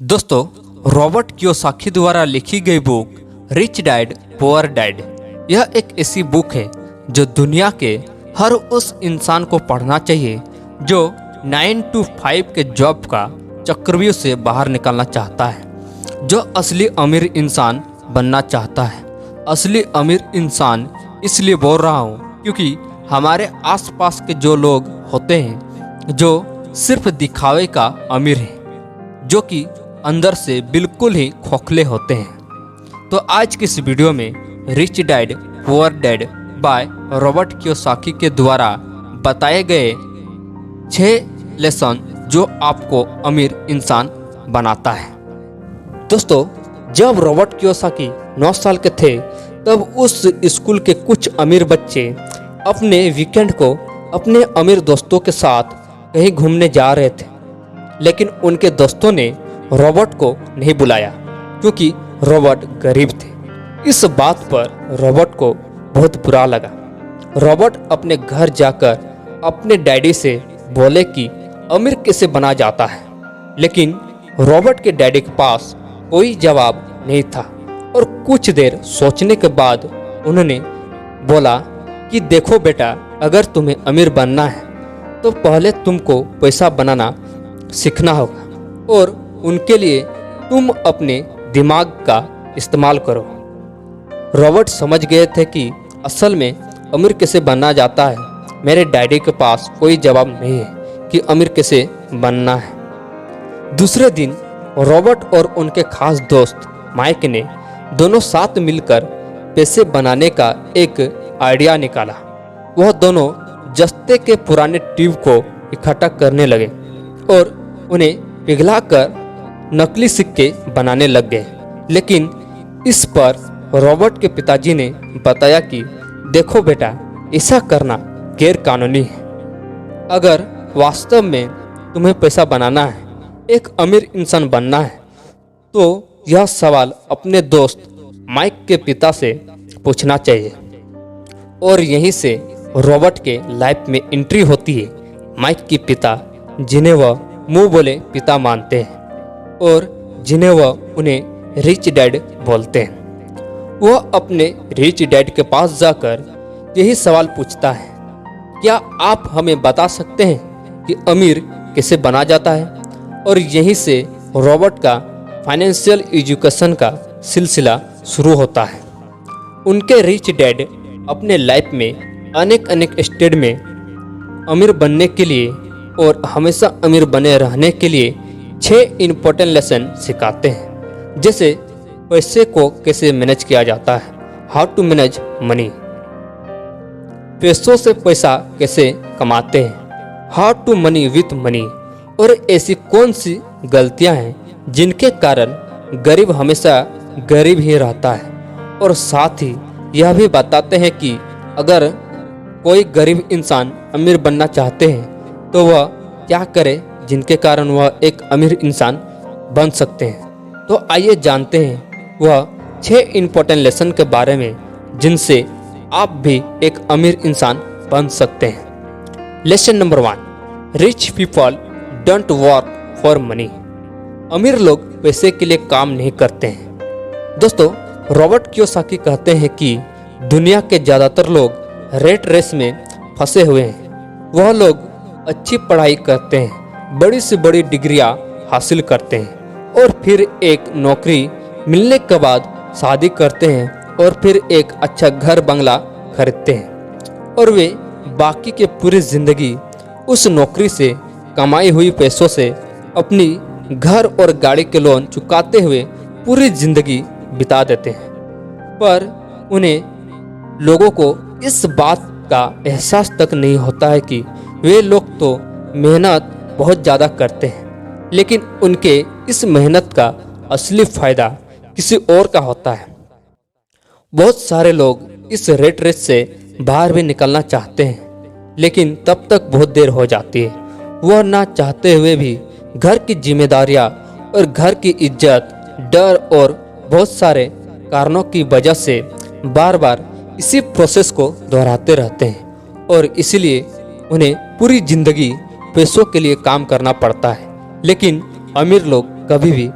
दोस्तों, Robert Kiyosaki द्वारा लिखी गई book rich dad poor dad यह एक ऐसी बुक है जो दुनिया के हर उस इंसान को पढ़ना चाहिए जो 9 to 5 के जॉब का चक्रव्यूह से बाहर निकलना चाहता है, जो असली अमीर इंसान बनना चाहता है। असली अमीर इंसान इसलिए बोल रहा हूँ क्योंकि हमारे आसपास के जो लोग होते हैं जो सिर्फ दिखावे का अमीर हैं, जो कि अंदर से बिल्कुल ही खोखले होते हैं। तो आज की इस वीडियो में rich dad poor dad by Robert Kiyosaki के द्वारा बताए गए 6 लेसन जो आपको अमीर इंसान बनाता है। दोस्तों, जब रॉबर्ट कियोसाकी 9 साल के थे तब उस स्कूल के कुछ अमीर बच्चे अपने वीकेंड को अपने अमीर दोस्तों के साथ कहीं घूमने जा रहे थे, लेकिन उनके दोस्तों ने रॉबर्ट को नहीं बुलाया क्योंकि रॉबर्ट गरीब थे। इस बात पर रॉबर्ट को बहुत बुरा लगा। रॉबर्ट अपने घर जाकर अपने डैडी से बोले कि अमीर कैसे बना जाता है, लेकिन रॉबर्ट के डैडी के पास कोई जवाब नहीं था और कुछ देर सोचने के बाद उन्होंने बोला कि देखो बेटा, अगर तुम्हें अमीर बनना है तो पहले तुमको पैसा बनाना सीखना होगा और उनके लिए तुम अपने दिमाग का इस्तेमाल करो। रॉबर्ट समझ गए थे कि असल में अमीर कैसे बनना जाता है। मेरे डैडी के पास कोई जवाब नहीं है कि अमीर कैसे बनना है। दूसरे दिन रॉबर्ट और उनके खास दोस्त माइक ने दोनों साथ मिलकर पैसे बनाने का एक आइडिया निकाला। वह दोनों जस्ते के पुराने ट्यूब को इकट्ठा करने लगे और उन्हें पिघलाकर नकली सिक्के बनाने लग गए। लेकिन इस पर रॉबर्ट के पिताजी ने बताया कि देखो बेटा, ऐसा करना गैर कानूनी है। अगर वास्तव में तुम्हें पैसा बनाना है, एक अमीर इंसान बनना है, तो यह सवाल अपने दोस्त माइक के पिता से पूछना चाहिए। और यहीं से रॉबर्ट के लाइफ में एंट्री होती है माइक के पिता, जिन्हें वह मुंह बोले पिता मानते हैं और जिन्हें वह उन्हें रिच डैड बोलते हैं। वह अपने रिच डैड के पास जाकर यही सवाल पूछता है, क्या आप हमें बता सकते हैं कि अमीर कैसे बना जाता है? और यहीं से रॉबर्ट का फाइनेंशियल एजुकेशन का सिलसिला शुरू होता है। उनके रिच डैड अपने लाइफ में अनेक स्टेज में अमीर बनने के लिए और हमेशा अमीर बने रहने के लिए 6 इम्पोर्टेंट लेसन सिखाते हैं, जैसे पैसे को कैसे मैनेज किया जाता है, हाउ टू मैनेज मनी, पैसों से पैसा कैसे कमाते हैं, how to money with money, और ऐसी कौन सी गलतियां हैं जिनके कारण गरीब हमेशा गरीब ही रहता है। और साथ ही यह भी बताते हैं कि अगर कोई गरीब इंसान अमीर बनना चाहते हैं तो वह क्या करे जिनके कारण वह एक अमीर इंसान बन सकते हैं। तो आइए जानते हैं वह 6 इम्पोर्टेंट लेसन के बारे में जिनसे आप भी एक अमीर इंसान बन सकते हैं। Lesson number 1, rich people don't work for money. अमीर लोग पैसे के लिए काम नहीं करते हैं। दोस्तों, रॉबर्ट कियोसाकी कहते हैं कि दुनिया के ज़्यादातर लोग रेट रेस में फंसे हुए हैं। वह लोग अच्छी पढ़ाई करते हैं, बड़ी से बड़ी डिग्रियां हासिल करते हैं और फिर एक नौकरी मिलने के बाद शादी करते हैं और फिर एक अच्छा घर बंगला खरीदते हैं और वे बाकी के पूरी जिंदगी उस नौकरी से कमाई हुई पैसों से अपनी घर और गाड़ी के लोन चुकाते हुए पूरी जिंदगी बिता देते हैं। पर उन्हें लोगों को इस बात का एहसास तक नहीं होता है कि वे लोग तो मेहनत बहुत ज़्यादा करते हैं, लेकिन उनके इस मेहनत का असली फायदा किसी और का होता है। बहुत सारे लोग इस रेट रेस से बाहर भी निकलना चाहते हैं, लेकिन तब तक बहुत देर हो जाती है। वह ना चाहते हुए भी घर की जिम्मेदारियां और घर की इज्जत, डर और बहुत सारे कारणों की वजह से बार बार इसी प्रोसेस को दोहराते रहते हैं और इसलिए उन्हें पूरी जिंदगी पैसों के लिए काम करना पड़ता है। लेकिन अमीर लोग कभी भी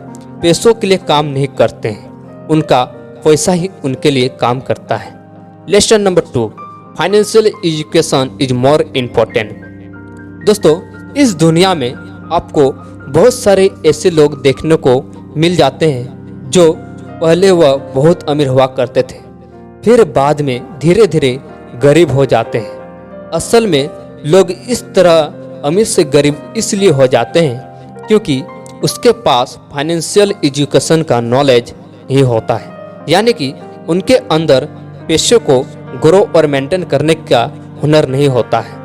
पैसों के लिए काम नहीं करते हैं, उनका पैसा ही उनके लिए काम करता है। Lesson number 2, financial education is more important. दोस्तों, इस दुनिया में आपको बहुत सारे ऐसे लोग देखने को मिल जाते हैं जो पहले वह बहुत अमीर हुआ करते थे, फिर बाद में धीरे धीरे गरीब हो जाते हैं। असल में लोग इस तरह अमीर से गरीब इसलिए हो जाते हैं क्योंकि उसके पास फाइनेंशियल एजुकेशन का नॉलेज नहीं होता है, यानी कि उनके अंदर पैसे को ग्रो और मेंटेन करने का हुनर नहीं होता है।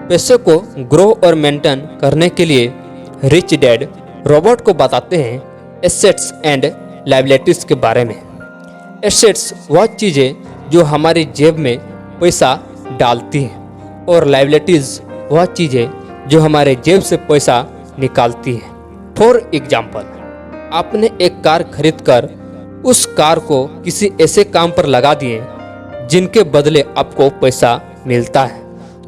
पैसे को ग्रो और मेंटेन करने के लिए रिच डैड रॉबर्ट को बताते हैं एसेट्स एंड लायबिलिटीज के बारे में। एसेट्स वह चीज़ें जो हमारी जेब में पैसा डालती हैं और लायबिलिटीज वह चीज़ें जो हमारे जेब से पैसा निकालती हैं। फॉर एग्जाम्पल, आपने एक कार खरीद कर उस कार को किसी ऐसे काम पर लगा दिए जिनके बदले आपको पैसा मिलता है,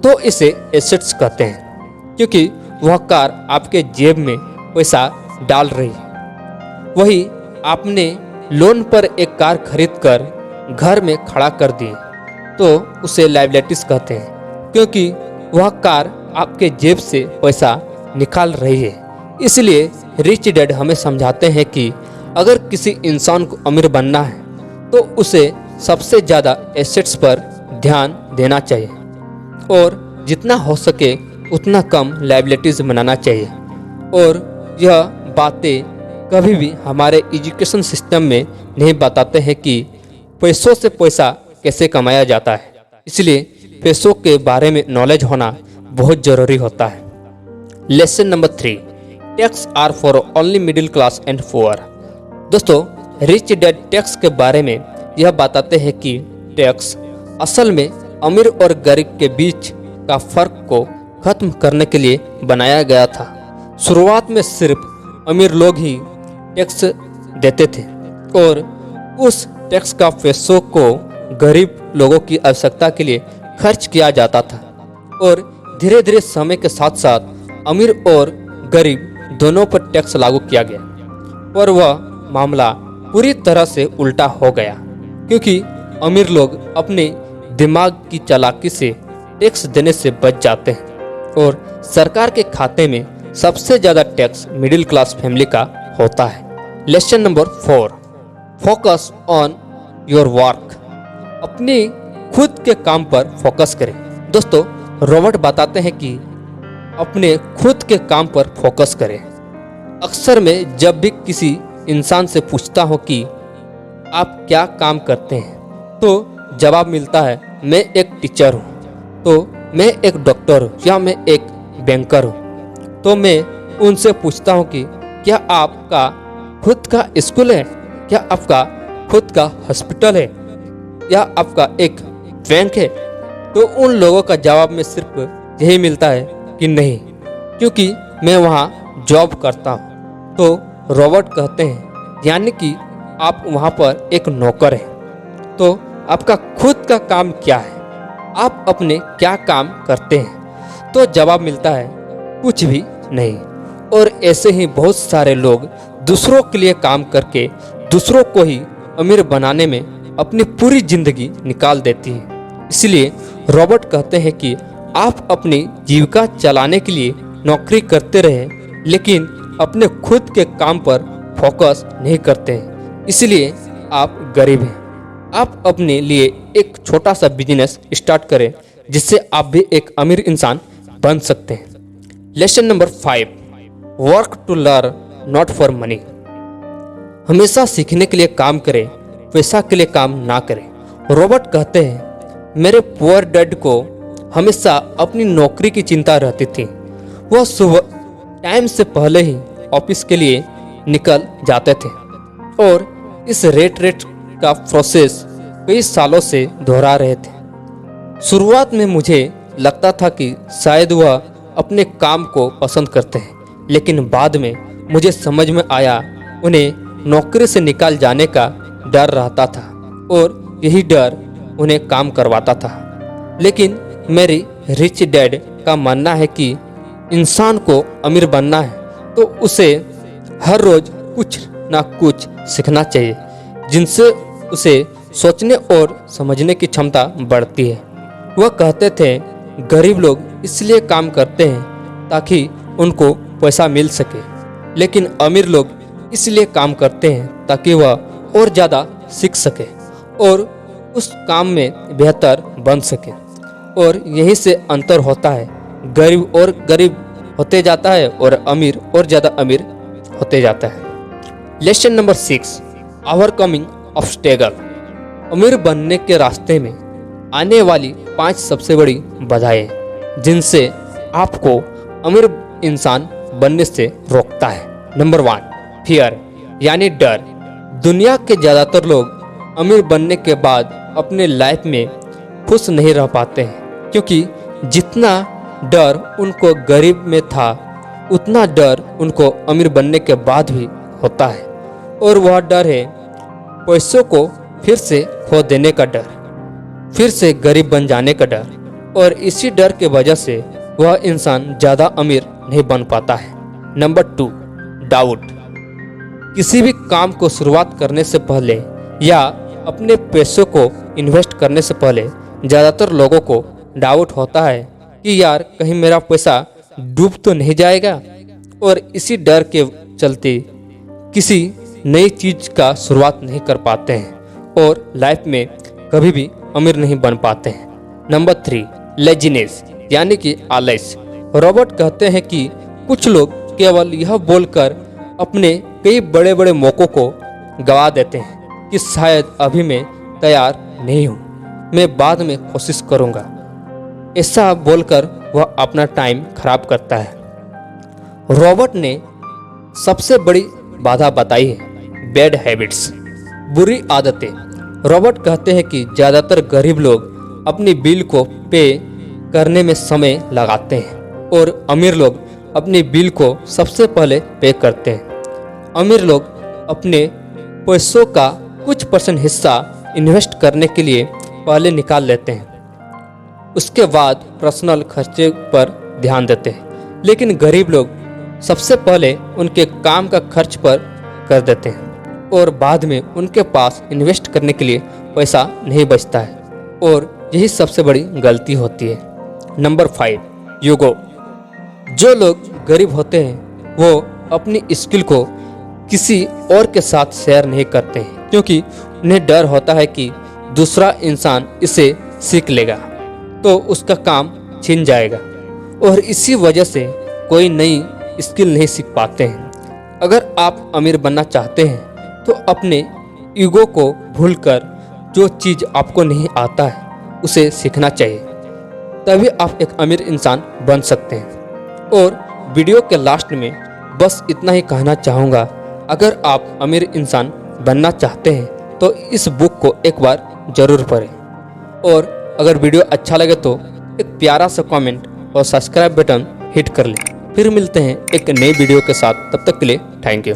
तो इसे एसेट्स कहते हैं क्योंकि वह कार आपके जेब में पैसा डाल रही है। वही आपने लोन पर एक कार खरीद कर घर में खड़ा कर दी तो उसे लायबिलिटीज कहते हैं क्योंकि वह कार आपके जेब से पैसा निकाल रही है। इसलिए रिच डैड हमें समझाते हैं कि अगर किसी इंसान को अमीर बनना है तो उसे सबसे ज़्यादा एसेट्स पर ध्यान देना चाहिए और जितना हो सके उतना कम लायबिलिटीज बनाना चाहिए। और यह बातें कभी भी हमारे एजुकेशन सिस्टम में नहीं बताते हैं कि पैसों से पैसा कैसे कमाया जाता है, इसलिए पैसों के बारे में नॉलेज होना बहुत ज़रूरी होता है। Lesson number 3, tax are for only middle class and poor. दोस्तों, रिच डैड टैक्स के बारे में यह बताते हैं कि टैक्स असल में अमीर और गरीब के बीच का फर्क को खत्म करने के लिए बनाया गया था। शुरुआत में सिर्फ अमीर लोग ही टैक्स देते थे और उस टैक्स का पैसों को गरीब लोगों की आवश्यकता के लिए खर्च किया जाता था और धीरे धीरे समय के साथ साथ अमीर और गरीब दोनों पर टैक्स लागू किया गया। पर वह मामला पूरी तरह से उल्टा हो गया क्योंकि अमीर लोग अपने दिमाग की चालाकी से टैक्स देने से बच जाते हैं और सरकार के खाते में सबसे ज़्यादा टैक्स मिडिल क्लास फैमिली का होता है। Lesson number 4, focus on your work. अपनी खुद के काम पर फोकस करें। दोस्तों, रॉबर्ट बताते हैं कि अपने खुद के काम पर फोकस करें। अक्सर मैं जब भी किसी इंसान से पूछता हूँ कि आप क्या काम करते हैं तो जवाब मिलता है मैं एक टीचर हूँ, तो मैं एक डॉक्टर हूँ या मैं एक बैंकर हूँ। तो मैं उनसे पूछता हूँ कि क्या आपका खुद का स्कूल है, क्या आपका खुद का हॉस्पिटल है या आपका एक बैंक है, तो उन लोगों का जवाब में सिर्फ यही मिलता है कि नहीं, क्योंकि मैं वहाँ जॉब करता हूँ। तो रॉबर्ट कहते हैं यानी कि आप वहाँ पर एक नौकर हैं। तो आपका खुद का काम क्या है, आप अपने क्या काम करते हैं? तो जवाब मिलता है कुछ भी नहीं। और ऐसे ही बहुत सारे लोग दूसरों के लिए काम करके दूसरों को ही अमीर बनाने में अपनी पूरी जिंदगी निकाल देती है। इसलिए रॉबर्ट कहते हैं कि आप अपनी जीविका चलाने के लिए नौकरी करते रहें, लेकिन अपने खुद के काम पर फोकस नहीं करते हैं, इसलिए आप गरीब हैं। आप अपने लिए एक छोटा सा बिजनेस स्टार्ट करें जिससे आप भी एक अमीर इंसान बन सकते हैं। Lesson number 5, work to learn not for money. हमेशा सीखने के लिए काम करें, पैसा के लिए काम ना करें। रॉबर्ट कहते हैं मेरे पुअर डैड को हमेशा अपनी नौकरी की चिंता रहती थी। वह सुबह टाइम से पहले ही ऑफिस के लिए निकल जाते थे और इस रेट का प्रोसेस कई सालों से दोहरा रहे थे। शुरुआत में मुझे लगता था कि शायद वह अपने काम को पसंद करते हैं, लेकिन बाद में मुझे समझ में आया उन्हें नौकरी से निकाल जाने का डर रहता था और यही डर उन्हें काम करवाता था। लेकिन मेरी रिच डैड का मानना है कि इंसान को अमीर बनना है तो उसे हर रोज कुछ ना कुछ सीखना चाहिए, जिनसे उसे सोचने और समझने की क्षमता बढ़ती है। वह कहते थे, गरीब लोग इसलिए काम करते हैं ताकि उनको पैसा मिल सके, लेकिन अमीर लोग इसलिए काम करते हैं ताकि वह और ज़्यादा सीख सके और उस काम में बेहतर बन सके। और यहीं से अंतर होता है, गरीब और गरीब होते जाता है और अमीर और ज़्यादा अमीर होते जाता है। Lesson number 6, overcoming obstacle. अमीर बनने के रास्ते में आने वाली 5 सबसे बड़ी बाधाएं जिनसे आपको अमीर इंसान बनने से रोकता है। नंबर 1, फियर यानी डर। दुनिया के ज़्यादातर लोग अमीर बनने के बाद अपने लाइफ में खुश नहीं रह पाते हैं, क्योंकि जितना डर उनको गरीब में था उतना डर उनको अमीर बनने के बाद भी होता है। और वह डर है पैसों को फिर से खो देने का डर, फिर से गरीब बन जाने का डर। और इसी डर के वजह से वह इंसान ज़्यादा अमीर नहीं बन पाता है। Number 2, doubt. किसी भी काम को शुरुआत करने से पहले या अपने पैसों को इन्वेस्ट करने से पहले ज़्यादातर लोगों को डाउट होता है कि यार कहीं मेरा पैसा डूब तो नहीं जाएगा। और इसी डर के चलते किसी नई चीज़ का शुरुआत नहीं कर पाते हैं और लाइफ में कभी भी अमीर नहीं बन पाते हैं। नंबर 3, लेजीनेस यानी कि आलस। रॉबर्ट कहते हैं कि कुछ लोग केवल यह बोलकर अपने कई बड़े बड़े मौक़ों को गवा देते हैं कि शायद अभी मैं तैयार नहीं हूँ, मैं बाद में कोशिश करूँगा। ऐसा बोलकर वह अपना टाइम खराब करता है। रॉबर्ट ने सबसे बड़ी बाधा बताई है बैड हैबिट्स, बुरी आदतें। रॉबर्ट कहते हैं कि ज़्यादातर गरीब लोग अपनी बिल को पे करने में समय लगाते हैं और अमीर लोग अपनी बिल को सबसे पहले पे करते हैं। अमीर लोग अपने पैसों का कुछ % हिस्सा इन्वेस्ट करने के लिए पहले निकाल लेते हैं, उसके बाद पर्सनल खर्चे पर ध्यान देते हैं। लेकिन गरीब लोग सबसे पहले उनके काम का खर्च पर कर देते हैं और बाद में उनके पास इन्वेस्ट करने के लिए पैसा नहीं बचता है, और यही सबसे बड़ी गलती होती है। Number 5, ego. जो लोग गरीब होते हैं वो अपनी स्किल को किसी और के साथ शेयर नहीं करते हैं, क्योंकि उन्हें डर होता है कि दूसरा इंसान इसे सीख लेगा तो उसका काम छिन जाएगा, और इसी वजह से कोई नई स्किल नहीं सीख पाते हैं। अगर आप अमीर बनना चाहते हैं तो अपने ईगो को भूलकर जो चीज़ आपको नहीं आता है उसे सीखना चाहिए, तभी आप एक अमीर इंसान बन सकते हैं। और वीडियो के लास्ट में बस इतना ही कहना चाहूँगा, अगर आप अमीर इंसान बनना चाहते हैं तो इस बुक को एक बार ज़रूर पढ़ें, और अगर वीडियो अच्छा लगे तो एक प्यारा सा कमेंट और सब्सक्राइब बटन हिट कर लें। फिर मिलते हैं एक नई वीडियो के साथ, तब तक के लिए थैंक यू।